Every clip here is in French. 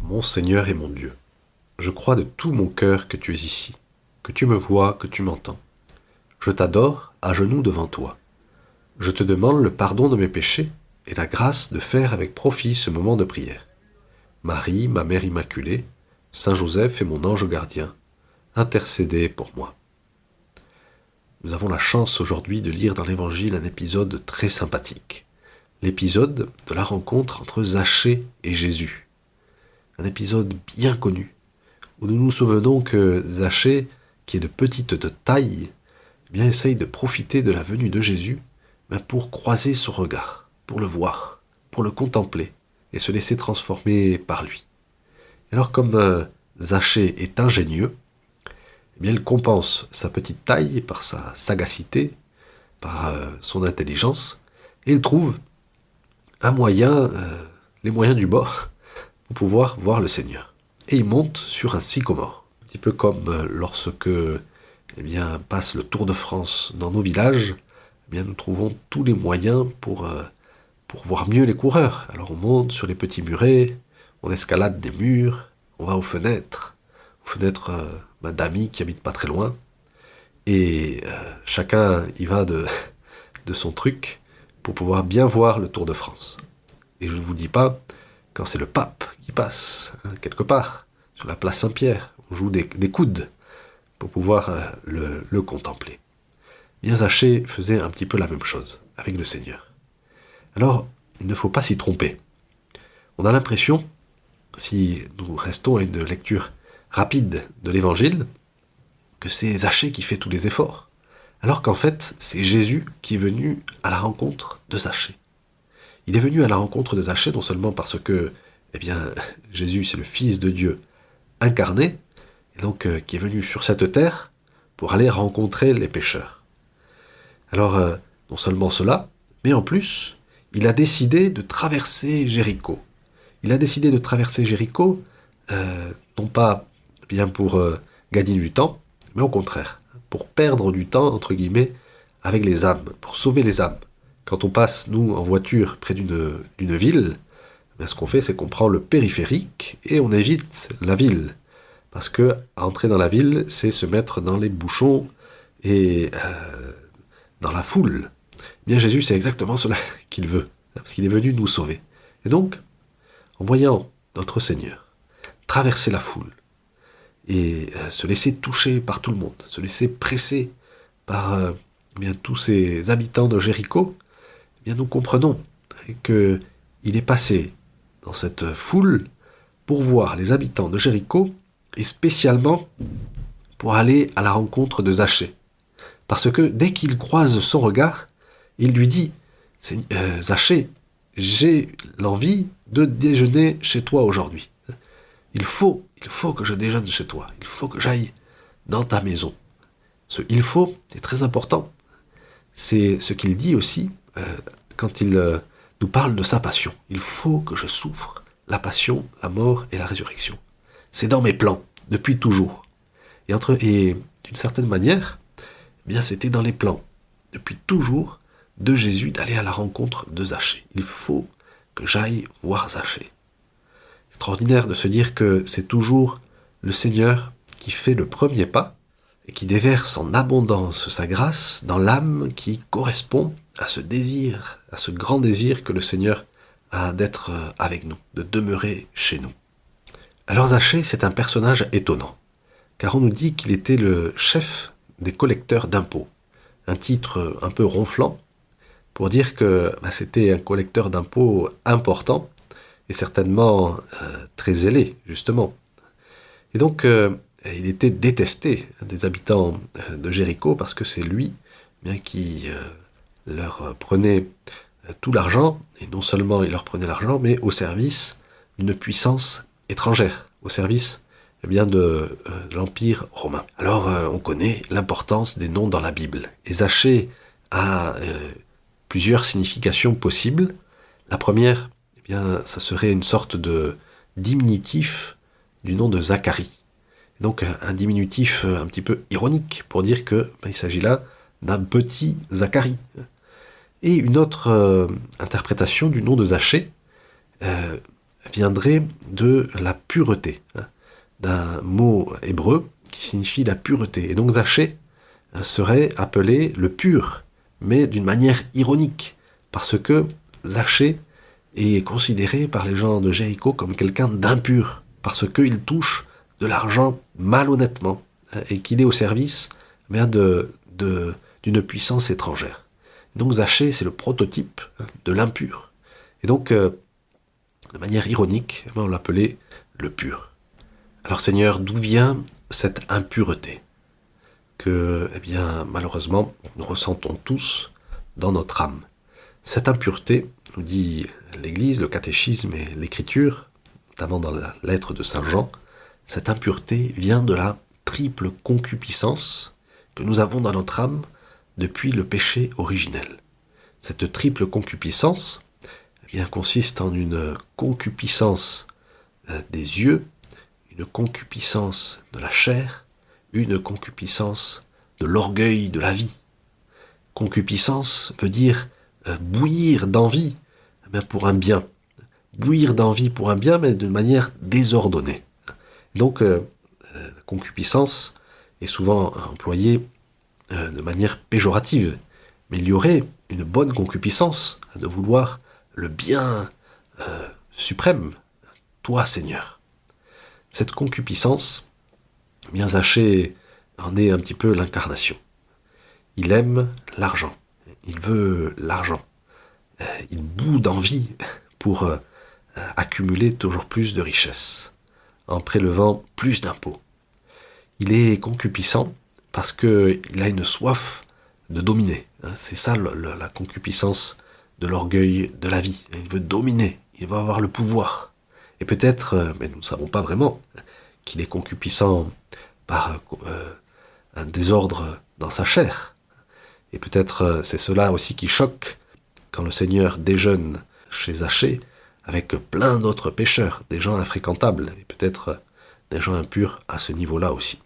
Mon Seigneur et mon Dieu, je crois de tout mon cœur que tu es ici, que tu me vois, que tu m'entends. Je t'adore à genoux devant toi. Je te demande le pardon de mes péchés et la grâce de faire avec profit ce moment de prière. Marie, ma mère immaculée, Saint Joseph et mon ange gardien, intercédez pour moi. Nous avons la chance aujourd'hui de lire dans l'Évangile un épisode très sympathique. L'épisode de la rencontre entre Zachée et Jésus. Un épisode bien connu, où nous nous souvenons que Zachée, qui est de petite de taille, bien essaye de profiter de la venue de Jésus pour croiser son regard, pour le voir, pour le contempler et se laisser transformer par lui. Alors comme Zachée est ingénieux, il compense sa petite taille par sa sagacité, par son intelligence, et il trouve un moyen, les moyens du bord, pour pouvoir voir le Seigneur. Et il monte sur un sycomore. Un petit peu comme lorsque passe le Tour de France dans nos villages, nous trouvons tous les moyens pour voir mieux les coureurs. Alors on monte sur les petits murets, on escalade des murs, on va aux fenêtres d'amis qui habitent pas très loin, et chacun y va de son truc pour pouvoir bien voir le Tour de France. Et je ne vous dis pas, quand c'est le pape qui passe, quelque part, sur la place Saint-Pierre, on joue des coudes pour pouvoir le contempler. Bien Zachée faisait un petit peu la même chose avec le Seigneur. Alors, il ne faut pas s'y tromper. On a l'impression, si nous restons à une lecture rapide de l'Évangile, que c'est Zachée qui fait tous les efforts, alors qu'en fait, c'est Jésus qui est venu à la rencontre de Zachée. Il est venu à la rencontre de Zachée non seulement parce que, Jésus, c'est le Fils de Dieu incarné, et donc qui est venu sur cette terre pour aller rencontrer les pécheurs. Alors, non seulement cela, mais en plus, il a décidé de traverser Jéricho. Il a décidé de traverser Jéricho, non pas pour gagner du temps, mais au contraire, pour perdre du temps, entre guillemets, avec les âmes, pour sauver les âmes. Quand on passe, nous, en voiture, près d'une ville, ce qu'on fait, c'est qu'on prend le périphérique et on évite la ville. Parce que entrer dans la ville, c'est se mettre dans les bouchons et dans la foule. Jésus, c'est exactement cela qu'il veut, parce qu'il est venu nous sauver. Et donc, en voyant notre Seigneur traverser la foule et se laisser toucher par tout le monde, se laisser presser par tous ces habitants de Jéricho, nous comprenons qu'il est passé dans cette foule pour voir les habitants de Jéricho et spécialement pour aller à la rencontre de Zachée. Parce que dès qu'il croise son regard, il lui dit « Zachée, j'ai l'envie de déjeuner chez toi aujourd'hui. Il faut que je déjeune chez toi. Il faut que j'aille dans ta maison. » Ce « il faut » est très important. C'est ce qu'il dit aussi quand il nous parle de sa passion. Il faut que je souffre la passion, la mort et la résurrection. C'est dans mes plans, depuis toujours. Et d'une certaine manière, c'était dans les plans, depuis toujours, de Jésus d'aller à la rencontre de Zachée. Il faut que j'aille voir Zachée. Extraordinaire de se dire que c'est toujours le Seigneur qui fait le premier pas et qui déverse en abondance sa grâce dans l'âme qui correspond à ce désir, à ce grand désir que le Seigneur a d'être avec nous, de demeurer chez nous. Alors Zachée, c'est un personnage étonnant, car on nous dit qu'il était le chef des collecteurs d'impôts, un titre un peu ronflant, pour dire que c'était un collecteur d'impôts important, et certainement très zélé, justement. Et donc, il était détesté des habitants de Jéricho, parce que c'est lui qui leur prenait tout l'argent, et non seulement il leur prenait l'argent, mais au service d'une puissance étrangère, au service de l'Empire romain. Alors, on connaît l'importance des noms dans la Bible. Et Zachée a plusieurs significations possibles. La première, ça serait une sorte de diminutif du nom de Zacharie. Donc, un diminutif un petit peu ironique pour dire qu'il s'agit là d'un petit Zacharie. Et une autre interprétation du nom de Zachée, viendrait de la pureté, hein, d'un mot hébreu qui signifie la pureté. Et donc Zachée serait appelé le pur, mais d'une manière ironique, parce que Zachée est considéré par les gens de Jéricho comme quelqu'un d'impur, parce qu'il touche de l'argent malhonnêtement, hein, et qu'il est au service d'une puissance étrangère. Donc Zachée, c'est le prototype de l'impur. Et donc, de manière ironique, on l'appelait le pur. Alors Seigneur, d'où vient cette impureté que, malheureusement, nous ressentons tous dans notre âme? Cette impureté, nous dit l'Église, le catéchisme et l'Écriture, notamment dans la lettre de Saint Jean, cette impureté vient de la triple concupiscence que nous avons dans notre âme depuis le péché originel. Cette triple concupiscence consiste en une concupiscence des yeux, une concupiscence de la chair, une concupiscence de l'orgueil de la vie. Concupiscence veut dire bouillir d'envie pour un bien. Bouillir d'envie pour un bien, mais d'une manière désordonnée. Donc, la concupiscence est souvent employée de manière péjorative. Mais il y aurait une bonne concupiscence de vouloir le bien suprême, toi Seigneur. Cette concupiscence, Zachée en est un petit peu l'incarnation. Il aime l'argent, il veut l'argent, il bout d'envie pour accumuler toujours plus de richesses, en prélevant plus d'impôts. Il est concupiscent parce qu'il a une soif de dominer. C'est ça la concupiscence de l'orgueil de la vie. Il veut dominer, il veut avoir le pouvoir. Et peut-être, mais nous ne savons pas vraiment, qu'il est concupiscent par un désordre dans sa chair. Et peut-être c'est cela aussi qui choque quand le Seigneur déjeune chez Zachée avec plein d'autres pécheurs, des gens infréquentables, et peut-être des gens impurs à ce niveau-là aussi.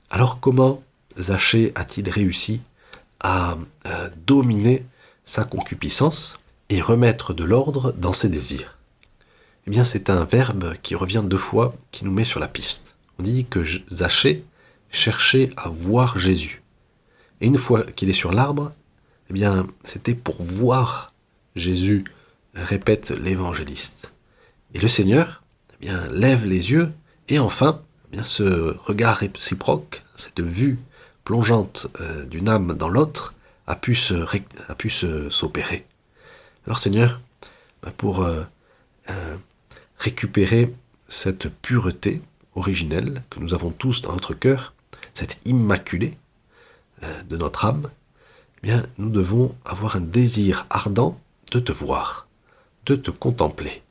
Alors comment Zachée a-t-il réussi à dominer sa concupiscence et remettre de l'ordre dans ses désirs? Eh bien, c'est un verbe qui revient 2 fois, qui nous met sur la piste. On dit que Zachée cherchait à voir Jésus. Et une fois qu'il est sur l'arbre, eh bien, c'était pour voir Jésus, répète l'évangéliste. Et le Seigneur, eh bien, lève les yeux, et enfin, eh bien, ce regard réciproque, cette vue plongeante d'une âme dans l'autre, a pu s'opérer. Alors Seigneur, pour récupérer cette pureté originelle que nous avons tous dans notre cœur, cette immaculée de notre âme, eh bien, nous devons avoir un désir ardent de te voir, de te contempler.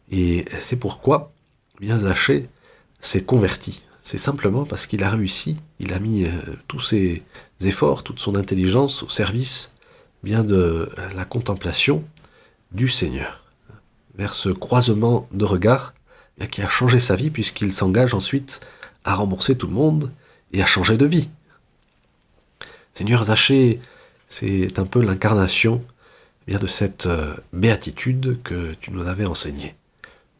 Et c'est pourquoi Zachée s'est converti. C'est simplement parce qu'il a réussi, il a mis tous ses efforts, toute son intelligence au service de la contemplation du Seigneur, vers ce croisement de regards qui a changé sa vie puisqu'il s'engage ensuite à rembourser tout le monde et à changer de vie. Seigneur, Zachée, c'est un peu l'incarnation de cette béatitude que tu nous avais enseignée.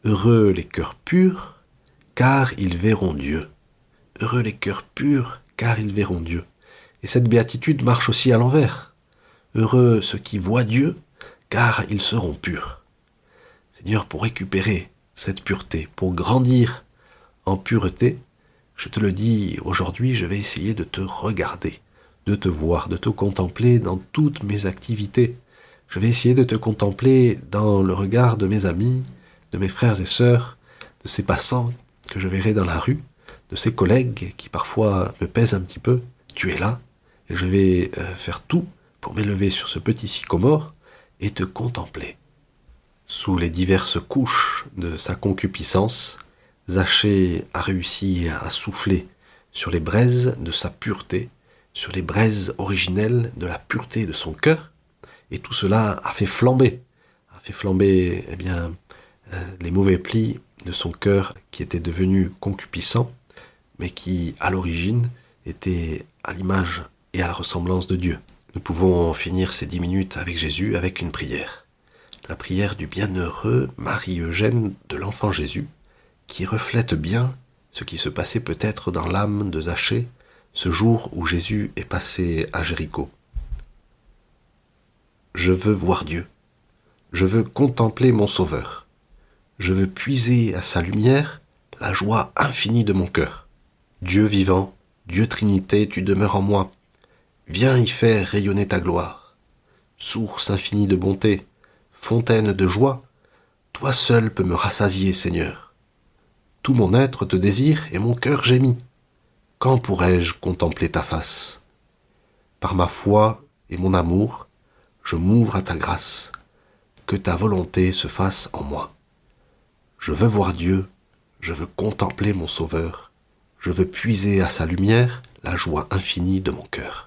Heureux les cœurs purs, car ils verront Dieu. Heureux les cœurs purs, car ils verront Dieu. Et cette béatitude marche aussi à l'envers. Heureux ceux qui voient Dieu, car ils seront purs. Seigneur, pour récupérer cette pureté, pour grandir en pureté, je te le dis aujourd'hui, je vais essayer de te regarder, de te voir, de te contempler dans toutes mes activités. Je vais essayer de te contempler dans le regard de mes amis, de mes frères et sœurs, de ces passants que je verrai dans la rue, de ces collègues qui parfois me pèsent un petit peu. Tu es là, et je vais faire tout pour m'élever sur ce petit sycomore et te contempler. Sous les diverses couches de sa concupiscence, Zachée a réussi à souffler sur les braises de sa pureté, sur les braises originelles de la pureté de son cœur, et tout cela a fait flamber les mauvais plis de son cœur qui était devenu concupiscent, mais qui, à l'origine, était à l'image et à la ressemblance de Dieu. Nous pouvons finir ces 10 minutes avec Jésus avec une prière. la prière du bienheureux Marie-Eugène de l'Enfant Jésus, qui reflète bien ce qui se passait peut-être dans l'âme de Zachée ce jour où Jésus est passé à Jéricho. Je veux voir Dieu, je veux contempler mon Sauveur, je veux puiser à sa lumière la joie infinie de mon cœur. Dieu vivant, Dieu Trinité, tu demeures en moi, viens y faire rayonner ta gloire. Source infinie de bonté, fontaine de joie, toi seul peux me rassasier, Seigneur. Tout mon être te désire et mon cœur gémit. Quand pourrai-je contempler ta face? Par ma foi et mon amour, je m'ouvre à ta grâce, que ta volonté se fasse en moi. Je veux voir Dieu, je veux contempler mon Sauveur, je veux puiser à sa lumière la joie infinie de mon cœur.